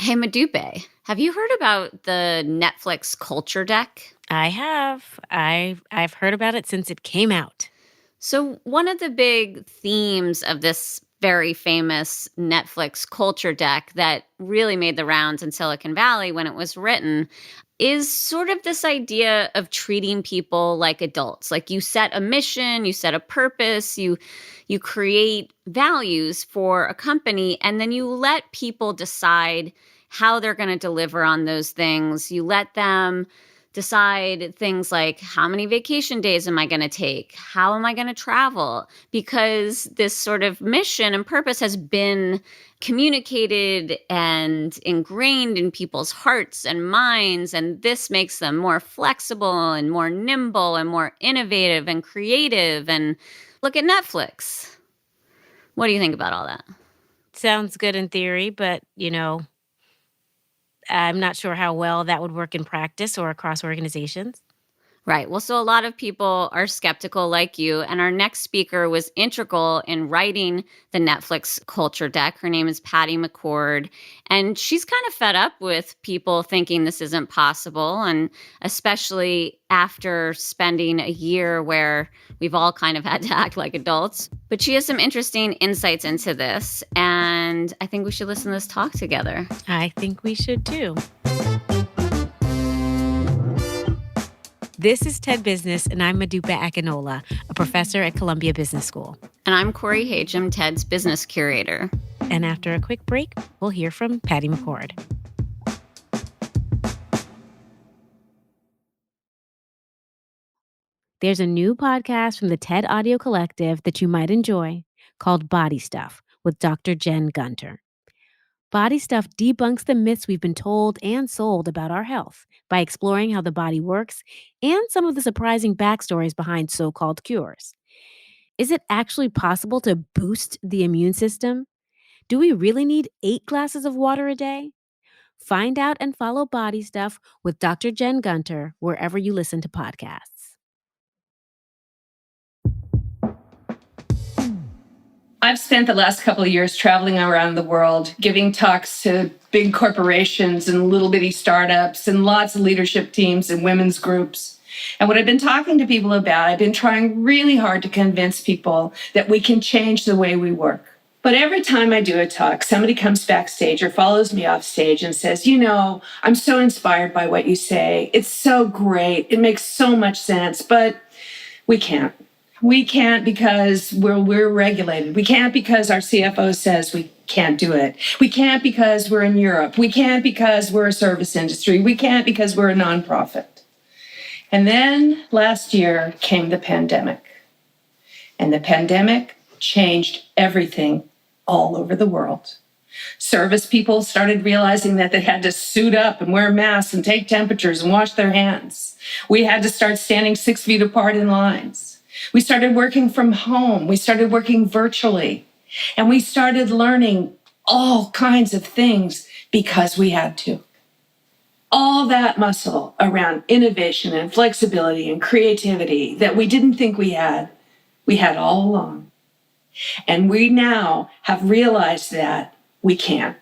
Hey, Madupe, have you heard about the Netflix culture deck? I have. I've heard about it since it came out. So, one of the big themes of this very famous Netflix culture deck that really made the rounds in Silicon Valley when it was written is sort of this idea of treating people like adults. Like you set a mission, you set a purpose, you create values for a company, and then you let people decide how they're going to deliver on those things. You let them decide things like how many vacation days am I going to take? How am I going to travel? Because this sort of mission and purpose has been communicated and ingrained in people's hearts and minds. And this makes them more flexible and more nimble and more innovative and creative. And look at Netflix. What do you think about all that? Sounds good in theory, but, I'm not sure how well that would work in practice or across organizations. Right. Well, so a lot of people are skeptical like you. And our next speaker was integral in writing the Netflix culture deck. Her name is Patty McCord. And she's kind of fed up with people thinking this isn't possible. And especially after spending a year where we've all kind of had to act like adults. But she has some interesting insights into this. And I think we should listen to this talk together. I think we should too. This is TED Business, and I'm Madupe Akinola, a professor at Columbia Business School. And I'm Corey Hagem, TED's business curator. And after a quick break, we'll hear from Patty McCord. There's a new podcast from the TED Audio Collective that you might enjoy called Body Stuff with Dr. Jen Gunter. Body Stuff debunks the myths we've been told and sold about our health by exploring how the body works and some of the surprising backstories behind so-called cures. Is it actually possible to boost the immune system? Do we really need 8 glasses of water a day? Find out and follow Body Stuff with Dr. Jen Gunter wherever you listen to podcasts. I've spent the last couple of years traveling around the world, giving talks to big corporations and little bitty startups and lots of leadership teams and women's groups. And what I've been talking to people about, I've been trying really hard to convince people that we can change the way we work. But every time I do a talk, somebody comes backstage or follows me off stage and says, I'm so inspired by what you say. It's so great. It makes so much sense, but we can't. We can't because we're regulated. We can't because our CFO says we can't do it. We can't because we're in Europe. We can't because we're a service industry. We can't because we're a nonprofit. And then last year came the pandemic. And the pandemic changed everything all over the world. Service people started realizing that they had to suit up and wear masks and take temperatures and wash their hands. We had to start standing 6 feet apart in lines. We started working from home. We started working virtually. And we started learning all kinds of things because we had to. All that muscle around innovation and flexibility and creativity that we didn't think we had all along. And we now have realized that we can.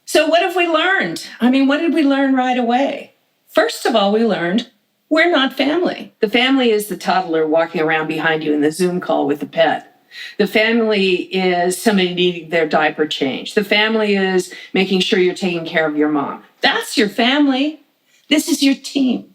So what have we learned? What did we learn right away? First of all, we learned we're not family. The family is the toddler walking around behind you in the Zoom call with the pet. The family is somebody needing their diaper changed. The family is making sure you're taking care of your mom. That's your family. This is your team.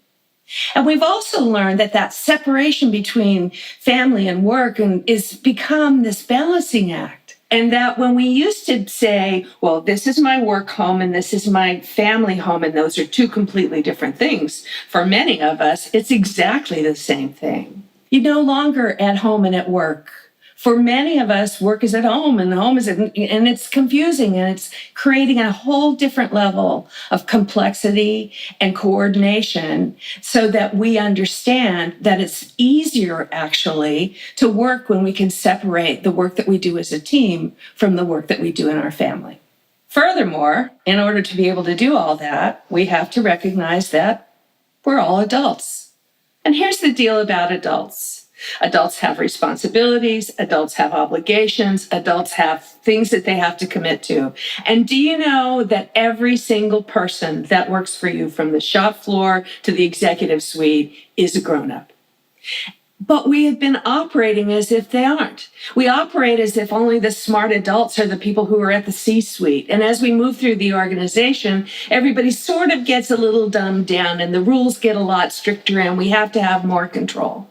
And we've also learned that separation between family and work is become this balancing act. And that when we used to say, well, this is my work home and this is my family home, and those are two completely different things, for many of us, it's exactly the same thing. You're no longer at home and at work. For many of us, work is at home and home is and it's confusing, and it's creating a whole different level of complexity and coordination so that we understand that it's easier actually to work when we can separate the work that we do as a team from the work that we do in our family. Furthermore, in order to be able to do all that, we have to recognize that we're all adults. And here's the deal about adults. Adults have responsibilities, adults have obligations, adults have things that they have to commit to. And do you know that every single person that works for you, from the shop floor to the executive suite, is a grown-up? But we have been operating as if they aren't. We operate as if only the smart adults are the people who are at the C-suite. And as we move through the organization, everybody sort of gets a little dumbed down and the rules get a lot stricter and we have to have more control.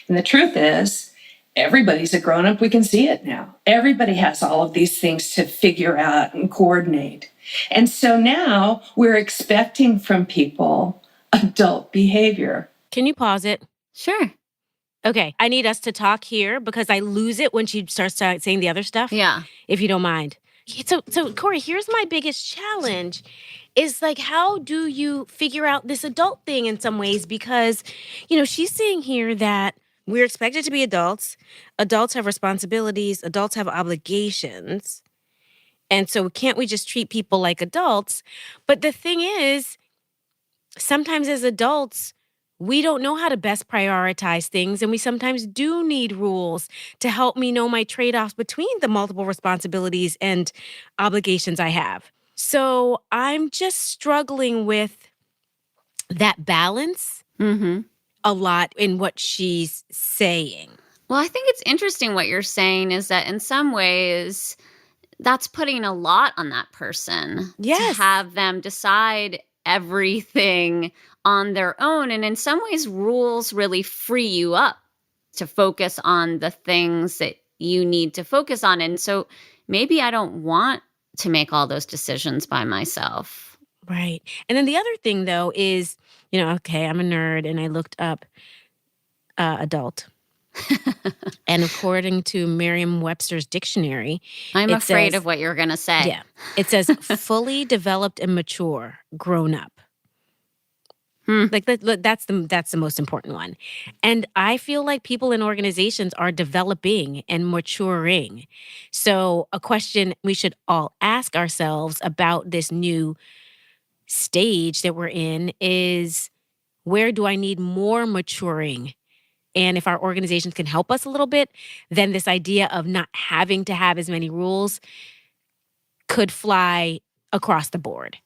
And the truth is, everybody's a grown-up. We can see it now. Everybody has all of these things to figure out and coordinate. And so now we're expecting from people adult behavior. Can you pause it? Sure. Okay, I need us to talk here because I lose it when she starts saying the other stuff. Yeah. If you don't mind. So Corey, here's my biggest challenge is like, how do you figure out this adult thing in some ways? Because, she's saying here that we're expected to be adults. Adults have responsibilities. Adults have obligations. And so can't we just treat people like adults? But the thing is, sometimes as adults, we don't know how to best prioritize things, and we sometimes do need rules to help me know my trade-offs between the multiple responsibilities and obligations I have. So I'm just struggling with that balance a lot in what she's saying. Well, I think it's interesting what you're saying is that in some ways, that's putting a lot on that person to have them decide everything on their own. And in some ways, rules really free you up to focus on the things that you need to focus on. And so maybe I don't want to make all those decisions by myself. Right. And then the other thing, though, is, okay, I'm a nerd and I looked up adult. And according to Merriam-Webster's dictionary, I'm afraid of what you're going to say. Yeah. It says fully developed and mature, grown up. Like that's the most important one. And I feel like people in organizations are developing and maturing. So a question we should all ask ourselves about this new stage that we're in is, where do I need more maturing? And if our organizations can help us a little bit, then this idea of not having to have as many rules could fly across the board.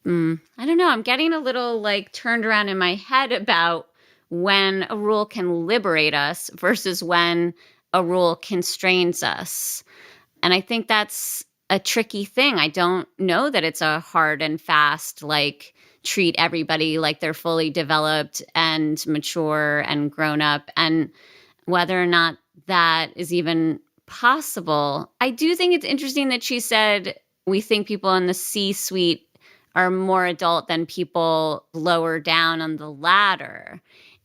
I don't know. I'm getting a little turned around in my head about when a rule can liberate us versus when a rule constrains us. And I think that's a tricky thing. I don't know that it's a hard and fast, treat everybody like they're fully developed and mature and grown up, and whether or not that is even possible. I do think it's interesting that she said we think people in the C-suite are more adult than people lower down on the ladder.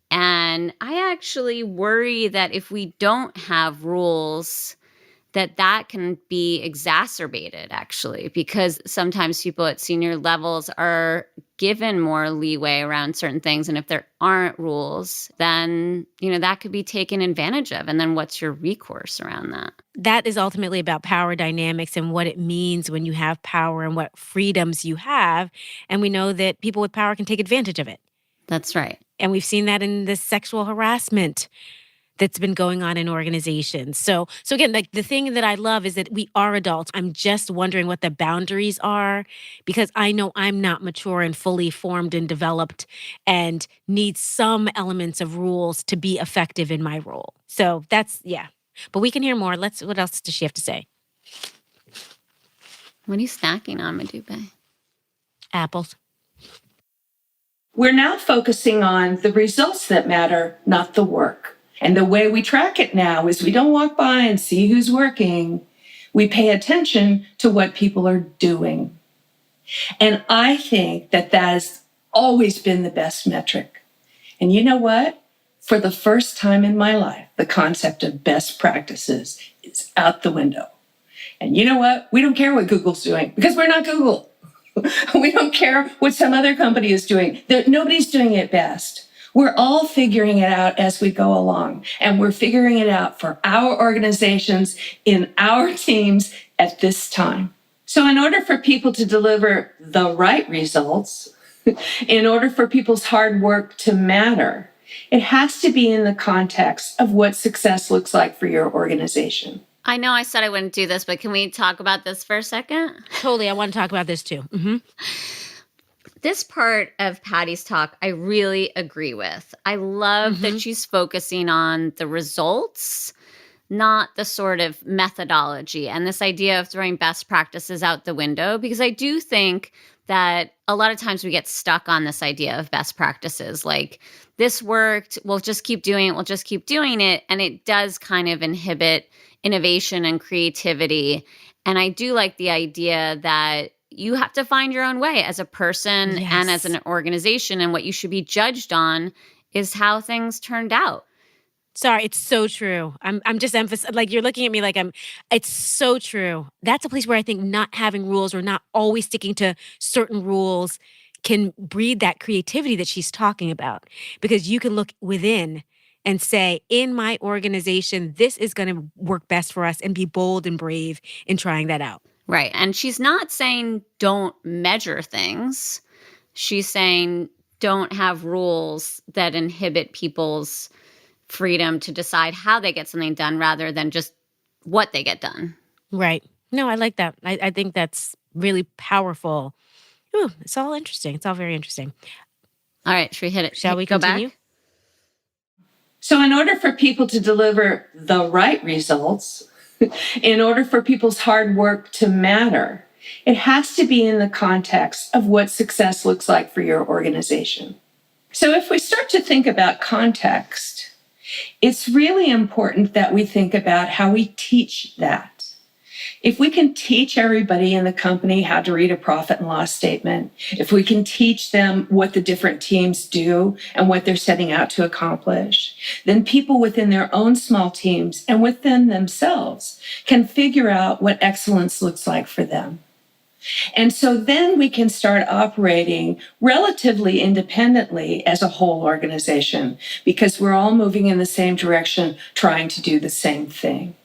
And I actually worry that if we don't have rules, that can be exacerbated, actually, because sometimes people at senior levels are given more leeway around certain things. And if there aren't rules, then, that could be taken advantage of. And then what's your recourse around that? That is ultimately about power dynamics and what it means when you have power and what freedoms you have. And we know that people with power can take advantage of it. That's right. And we've seen that in the sexual harassment that's been going on in organizations. So again, the thing that I love is that we are adults. I'm just wondering what the boundaries are, because I know I'm not mature and fully formed and developed and need some elements of rules to be effective in my role. So that's, but we can hear more. What else does she have to say? What are you snacking on, Madube? Apples. We're now focusing on the results that matter, not the work. And the way we track it now is we don't walk by and see who's working. We pay attention to what people are doing. And I think that has always been the best metric. And you know what? For the first time in my life, the concept of best practices is out the window. And you know what? We don't care what Google's doing because we're not Google. We don't care what some other company is doing. Nobody's doing it best. We're all figuring it out as we go along, and we're figuring it out for our organizations in our teams at this time. So in order for people to deliver the right results, in order for people's hard work to matter, It has to be in the context of what success looks like for your organization. I know I said I wouldn't do this, but can we talk about this for a second? Totally. I want to talk about this too. This part of Patty's talk, I really agree with. I love that she's focusing on the results, not the sort of methodology and this idea of throwing best practices out the window, because I do think that a lot of times we get stuck on this idea of best practices. Like, this worked, we'll just keep doing it, we'll just keep doing it. And it does kind of inhibit innovation and creativity. And I do like the idea that you have to find your own way as a person and as an organization. And what you should be judged on is how things turned out. Sorry, it's so true. I'm just emphasizing, like, you're looking at me like it's so true. That's a place where I think not having rules or not always sticking to certain rules can breed that creativity that she's talking about. Because you can look within and say, in my organization, this is going to work best for us, and be bold and brave in trying that out. Right. And she's not saying don't measure things. She's saying don't have rules that inhibit people's freedom to decide how they get something done rather than just what they get done. Right. No, I like that. I think that's really powerful. Ooh, it's all interesting. It's all very interesting. All right. Should we hit it? Shall we go continue? back? So in order for people to deliver the right results, in order for people's hard work to matter, it has to be in the context of what success looks like for your organization. So if we start to think about context, it's really important that we think about how we teach that. If we can teach everybody in the company how to read a profit and loss statement, if we can teach them what the different teams do and what they're setting out to accomplish, then people within their own small teams and within themselves can figure out what excellence looks like for them. And so then we can start operating relatively independently as a whole organization, because we're all moving in the same direction, trying to do the same thing.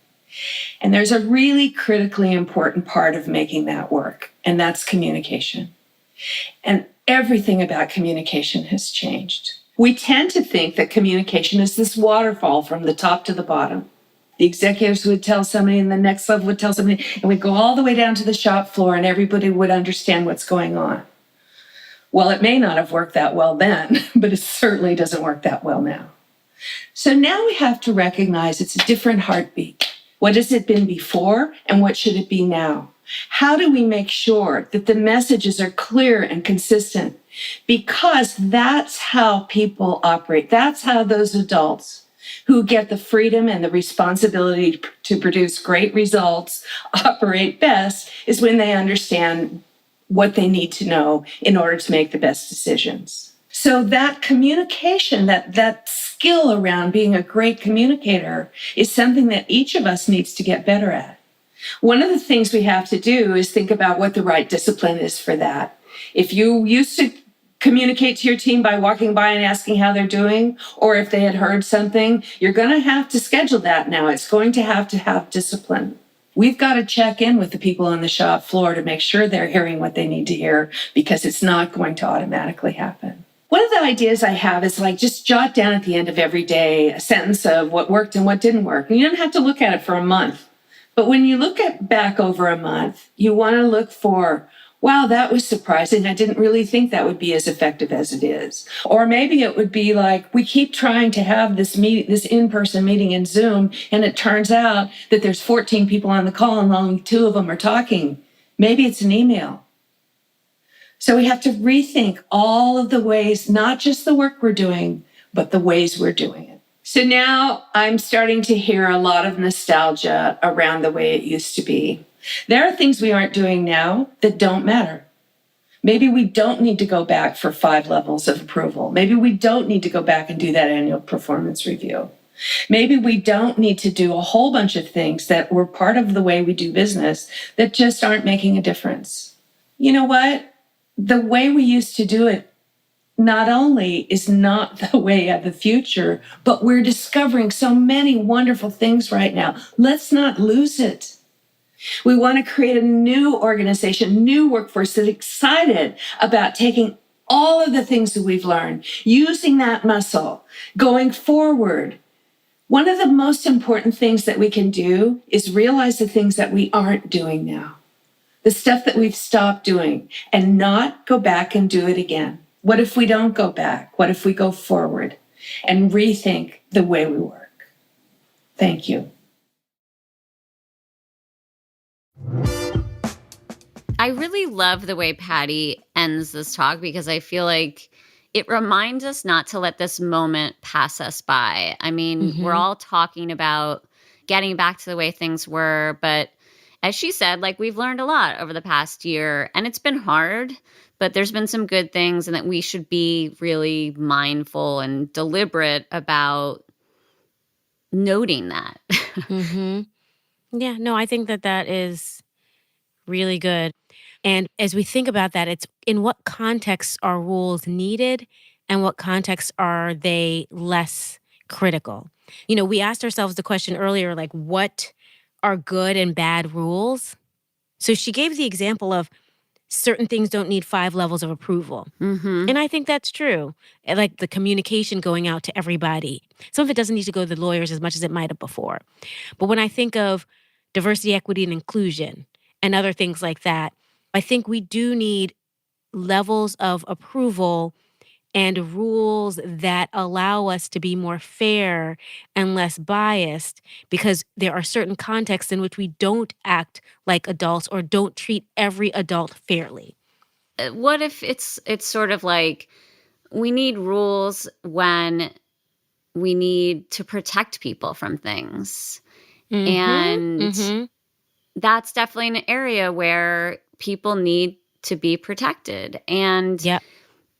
And there's a really critically important part of making that work, and that's communication. And everything about communication has changed. We tend to think that communication is this waterfall from the top to the bottom. The executives would tell somebody, and the next level would tell somebody, and we'd go all the way down to the shop floor, and everybody would understand what's going on. Well, it may not have worked that well then, but it certainly doesn't work that well now. So now we have to recognize it's a different heartbeat. What has it been before, and what should it be now? How do we make sure that the messages are clear and consistent? Because that's how people operate. That's how those adults who get the freedom and the responsibility to produce great results operate best, is when they understand what they need to know in order to make the best decisions. So that communication, that skill around being a great communicator, is something that each of us needs to get better at. One of the things we have to do is think about what the right discipline is for that. If you used to communicate to your team by walking by and asking how they're doing, or if they had heard something, you're going to have to schedule that now. It's going to have discipline. We've got to check in with the people on the shop floor to make sure they're hearing what they need to hear, because it's not going to automatically happen. One of the ideas I have is, like, just jot down at the end of every day a sentence of what worked and what didn't work. And you don't have to look at it for a month. But when you look back over a month, you want to look for, wow, that was surprising. I didn't really think that would be as effective as it is. Or maybe it would be like, we keep trying to have this in-person meeting in Zoom, and it turns out that there's 14 people on the call and only 2 of them are talking. Maybe it's an email. So we have to rethink all of the ways, not just the work we're doing, but the ways we're doing it. So now I'm starting to hear a lot of nostalgia around the way it used to be. There are things we aren't doing now that don't matter. Maybe we don't need to go back for 5 levels of approval. Maybe we don't need to go back and do that annual performance review. Maybe we don't need to do a whole bunch of things that were part of the way we do business that just aren't making a difference. You know what? The way we used to do it not only is not the way of the future, but we're discovering so many wonderful things right now. Let's not lose it. We want to create a new organization, new workforce that's excited about taking all of the things that we've learned, using that muscle, going forward. One of the most important things that we can do is realize the things that we aren't doing now, the stuff that we've stopped doing, and not go back and do it again. What if we don't go back? What if we go forward and rethink the way we work? Thank you. I really love the way Patty ends this talk because I feel like it reminds us not to let this moment pass us by. I mean, we're all talking about getting back to the way things were, but as she said, like, we've learned a lot over the past year, and it's been hard, but there's been some good things, and that we should be really mindful and deliberate about noting that. Yeah, no, I think that is really good. And as we think about that, it's in what contexts are rules needed and what contexts are they less critical? You know, we asked ourselves the question earlier, like, what are good and bad rules? So she gave the example of certain things don't need 5 levels of approval. And I think that's true. Like the communication going out to everybody. Some of it doesn't need to go to the lawyers as much as it might have before. But when I think of diversity, equity, and inclusion and other things like that, I think we do need levels of approval and rules that allow us to be more fair and less biased, because there are certain contexts in which we don't act like adults or don't treat every adult fairly. What if it's sort of like we need rules when we need to protect people from things? And that's definitely an area where people need to be protected. And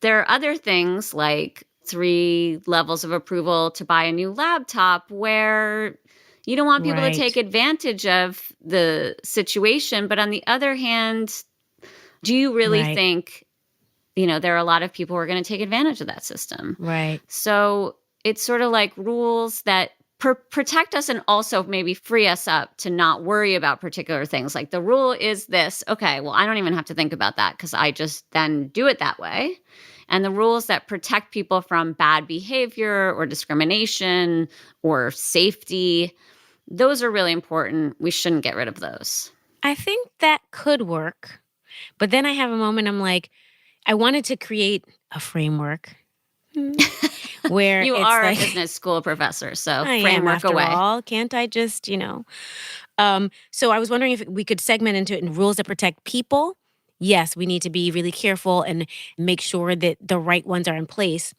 there are other things like 3 levels of approval to buy a new laptop where you don't want people to take advantage of the situation. But on the other hand, do you really think, there are a lot of people who are going to take advantage of that system? So it's sort of like rules that protect us and also maybe free us up to not worry about particular things. Like the rule is this. Okay, well, I don't even have to think about that because I just then do it that way. And the rules that protect people from bad behavior or discrimination or safety, those are really important. We shouldn't get rid of those. I think that could work. But then I have a moment, I'm like, I wanted to create a framework where you it's are like, a business school professor, so I framework am, after away. all. Can't I just, So I was wondering if we could segment into it in rules that protect people. Yes, we need to be really careful and make sure that the right ones are in place.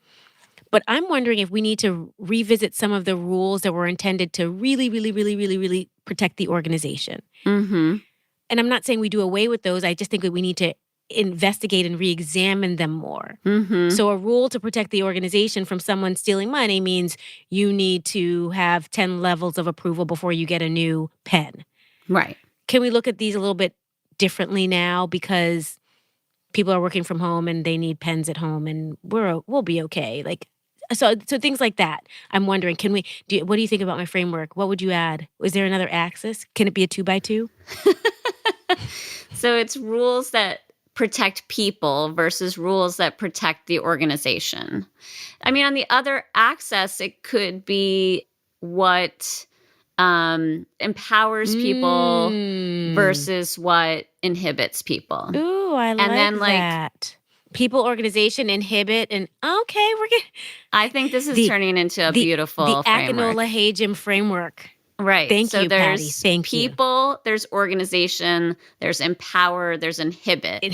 But I'm wondering if we need to revisit some of the rules that were intended to really, really, really, really, really protect the organization. And I'm not saying we do away with those. I just think that we need to investigate and re-examine them more. So a rule to protect the organization from someone stealing money means you need to have 10 levels of approval before you get a new pen. Right. Can we look at these a little bit differently now because people are working from home and they need pens at home and we'll be okay? Like, so things like that. I'm wondering, what do you think about my framework? What would you add? Is there another axis? Can it be a 2x2? So it's rules that protect people versus rules that protect the organization. I mean, on the other axis, it could be what empowers people versus what inhibits people. Ooh, I like that. People, organization, inhibit, and okay, we're getting... I think this is turning into a beautiful framework. The Akinola-Hajem framework. Right. Thank you, there's Patty. Thank you. People, there's organization, there's empower, there's inhibit. Okay.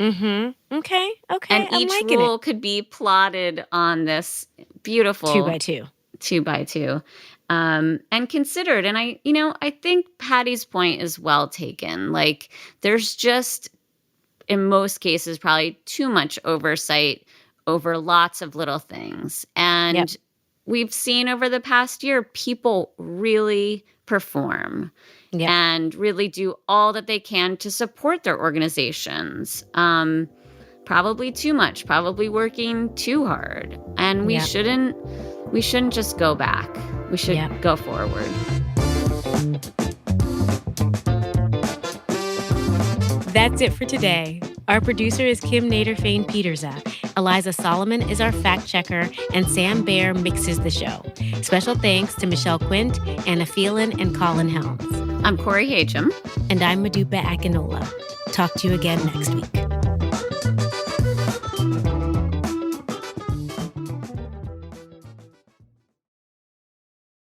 And I'm each liking rule it. could be plotted on this beautiful 2x2. 2x2. And considered. And I think Patty's point is well taken. Like, there's just, in most cases, probably too much oversight over lots of little things. And we've seen over the past year, people really perform and really do all that they can to support their organizations. Probably too much, probably working too hard. And we shouldn't just go back. We should go forward. That's it for today. Our producer is Kim Nader-Fain-Peterza. Eliza Solomon is our fact checker, and Sam Baer mixes the show. Special thanks to Michelle Quint, Anna Phelan, and Colin Helms. I'm Corey Hacham. And I'm Madupa Akinola. Talk to you again next week.